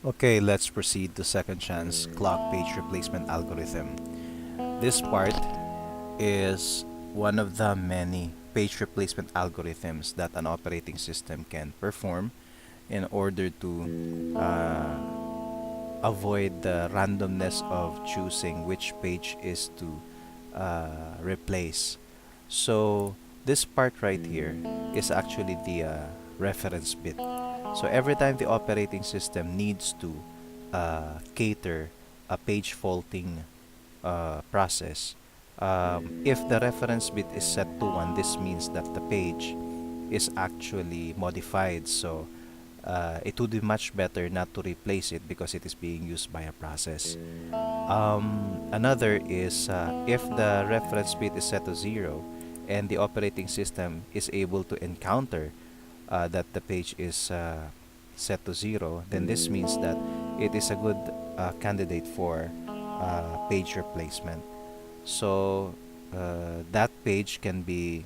Okay, let's proceed to second chance clock page replacement algorithm. This part is one of the many page replacement algorithms that an operating system can perform in order to avoid the randomness of choosing which page is to replace. So this part right here is actually the reference bit. So every time the operating system needs to cater a page faulting process, if the reference bit is set to 1, this means that the page is actually modified. So it would be much better not to replace it because it is being used by a process. Another is if the reference bit is set to 0 and the operating system is able to encounter that the page is set to 0, then this means that it is a good candidate for page replacement. So that page can be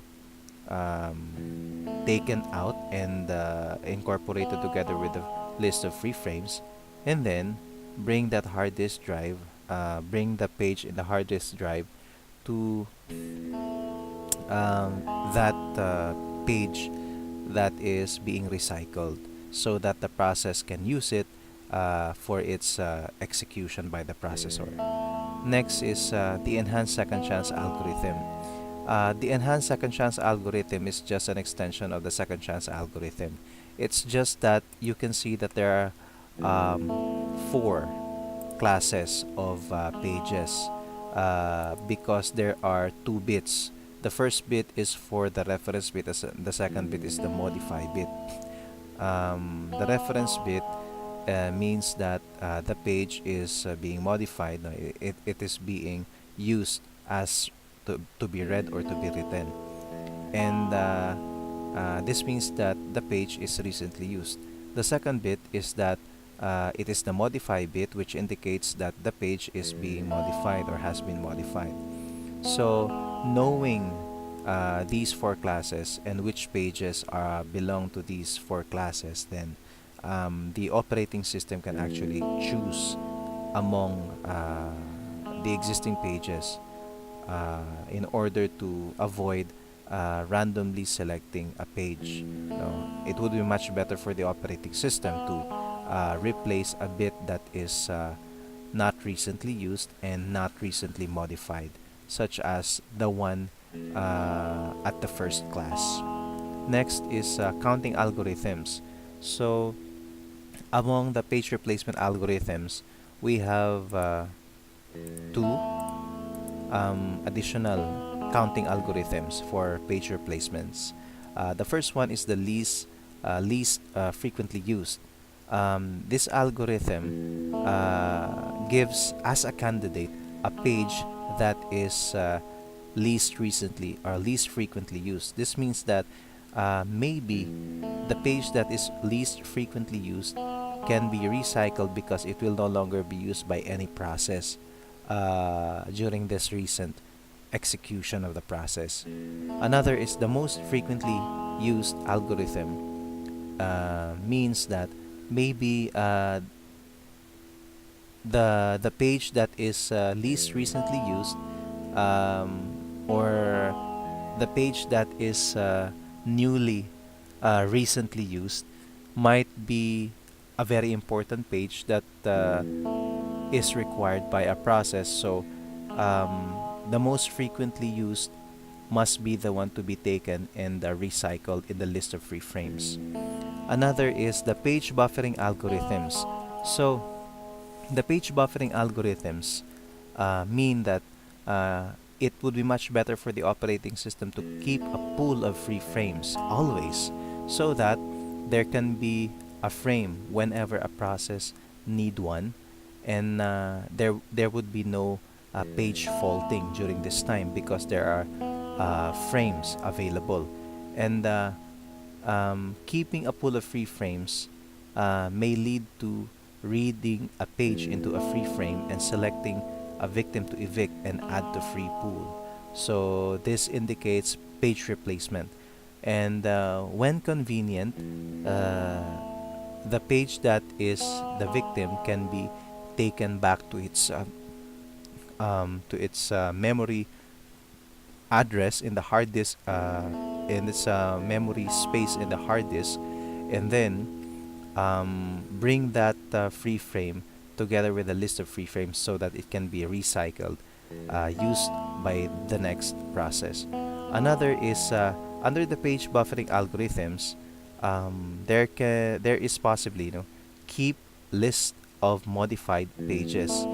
taken out and incorporated together with the list of free frames, and then bring that hard disk drive, bring the page in the hard disk drive to that page that is being recycled so that the process can use it for its execution by the processor. Next is the enhanced second chance algorithm. The enhanced second chance algorithm is just an extension of the second chance algorithm. It's just that you can see that there are four classes of pages because there are two bits. The first bit is for the reference bit, the second bit is the modify bit. The reference bit means that the page is being modified. No, it is being used as to be read or to be written. And this means that the page is recently used. The second bit is that it is the modify bit, which indicates that the page is being modified or has been modified. So, knowing these four classes and which pages belong to these four classes, then the operating system can actually choose among the existing pages in order to avoid randomly selecting a page. No, it would be much better for the operating system to replace a bit that is not recently used and not recently modified, such as the one at the first class. Next is counting algorithms. So, among the page replacement algorithms, we have two additional counting algorithms for page replacements. The first one is the least frequently used. This algorithm gives as a candidate a page that is least recently or least frequently used. This means that maybe the page that is least frequently used can be recycled because it will no longer be used by any process during this recent execution of the process. Another is the most frequently used algorithm, means that maybe the page that is least recently used, or the page that is newly recently used, might be a very important page that is required by a process. So the most frequently used must be the one to be taken and recycled in the list of free frames. Another is the page buffering algorithms. So the page buffering algorithms mean that it would be much better for the operating system to keep a pool of free frames always, so that there can be a frame whenever a process need one, and there would be no page faulting during this time because there are frames available. And keeping a pool of free frames may lead to reading a page into a free frame and selecting a victim to evict and add to free pool. So this indicates page replacement. And when convenient, the page that is the victim can be taken back to its memory address in the hard disk, in its memory space in the hard disk, and then bring that free frame together with a list of free frames so that it can be recycled, used by the next process. Another is under the page buffering algorithms. There is possibly, keep list of modified pages.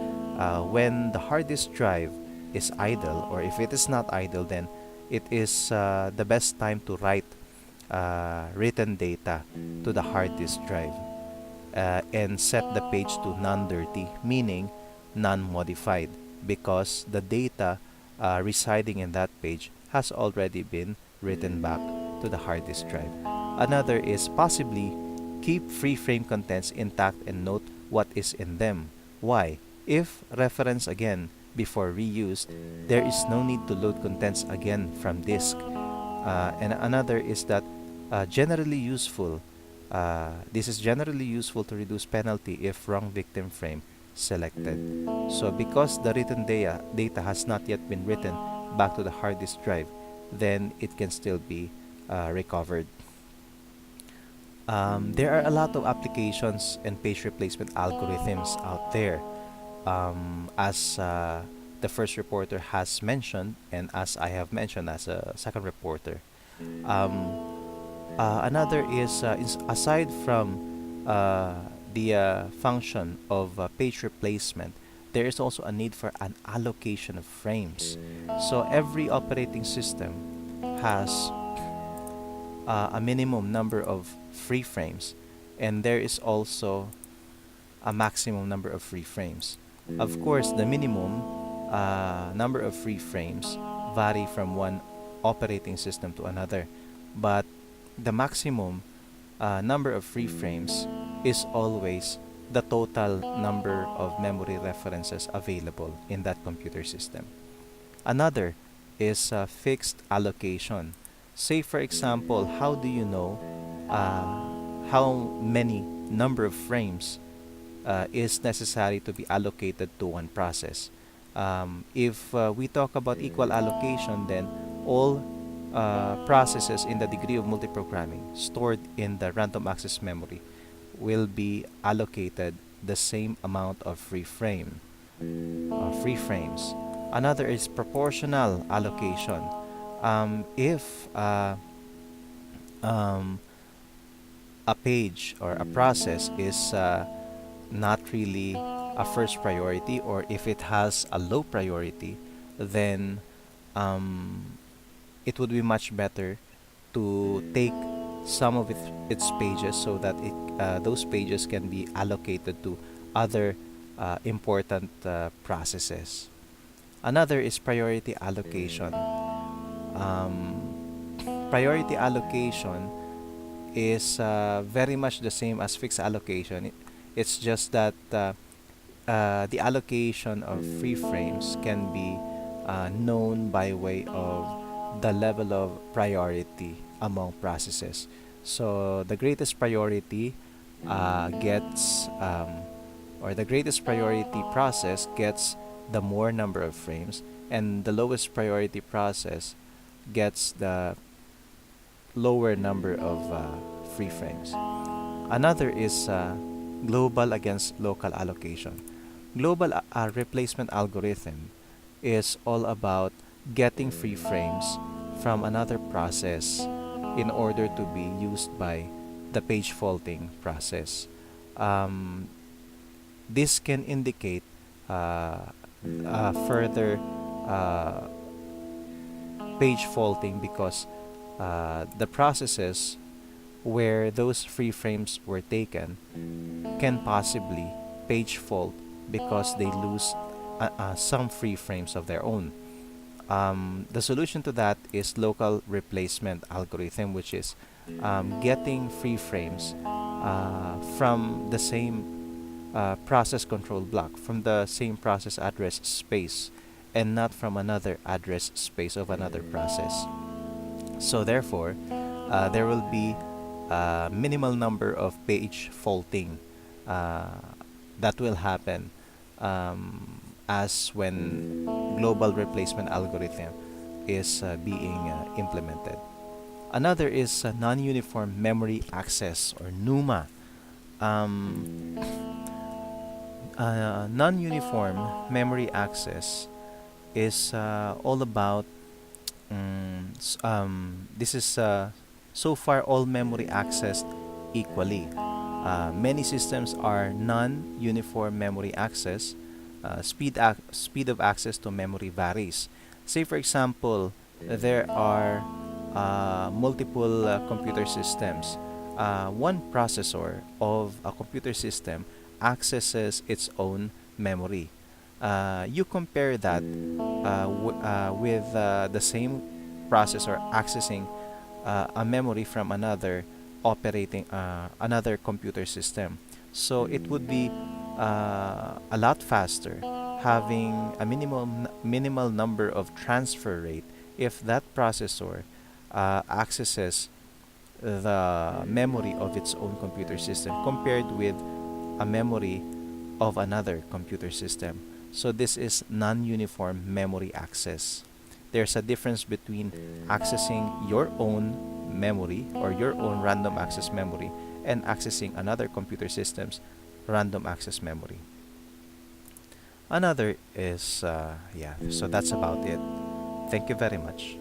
When the hard disk drive is idle, or if it is not idle, then it is the best time to write written data to the hard disk drive, and set the page to non-dirty, meaning non-modified, because the data residing in that page has already been written back to the hard disk drive. Another is possibly keep free frame contents intact and note what is in them. Why? If reference again before reuse, there is no need to load contents again from disk. And another is that generally useful. This is generally useful to reduce penalty if wrong victim frame selected. So because the written data has not yet been written back to the hard disk drive, then it can still be recovered. There are a lot of applications and page replacement algorithms out there. As the first reporter has mentioned, and as I have mentioned as a second reporter. Another is aside from the function of page replacement, there is also a need for an allocation of frames. So every operating system has a minimum number of free frames, and there is also a maximum number of free frames. Of course, the minimum number of free frames vary from one operating system to another, but the maximum number of free frames is always the total number of memory references available in that computer system. Another is fixed allocation. Say, for example, how do you know how many number of frames is necessary to be allocated to one process? If we talk about equal allocation, then all processes in the degree of multiprogramming stored in the random access memory will be allocated the same amount of free frames. Another is proportional allocation. If a page or a process is not really a first priority, or if it has a low priority, then it would be much better to take some of its pages so that those pages can be allocated to other important processes. Another is priority allocation. Priority allocation is very much the same as fixed allocation. It's just that the allocation of free frames can be known by way of the level of priority among processes. So the greatest priority the greatest priority process gets the more number of frames, and the lowest priority process gets the lower number of free frames. Another is global against local allocation. Global replacement algorithm is all about getting free frames from another process in order to be used by the page faulting process. This can indicate further page faulting because the processes where those free frames were taken can possibly page fault because they lose some free frames of their own. The solution to that is local replacement algorithm, which is getting free frames from the same process control block, from the same process address space, and not from another address space of another process. So therefore, there will be minimal number of page faulting uh, that will happen as when global replacement algorithm is being implemented. Another is non-uniform memory access or NUMA. Um, Non-uniform memory access is all about this is so far all memory accessed equally. Many systems are non-uniform memory access. Speed of access to memory varies. Say for example, there are multiple computer systems. One processor of a computer system accesses its own memory. You compare that with the same processor accessing a memory from another operating another computer system. So it would be a lot faster having a minimal number of transfer rate if that processor accesses the memory of its own computer system compared with a memory of another computer system. So this is non-uniform memory access. There's a difference between accessing your own memory or your own random access memory and accessing another computer system's random access memory. Another is, yeah, so that's about it. Thank you very much.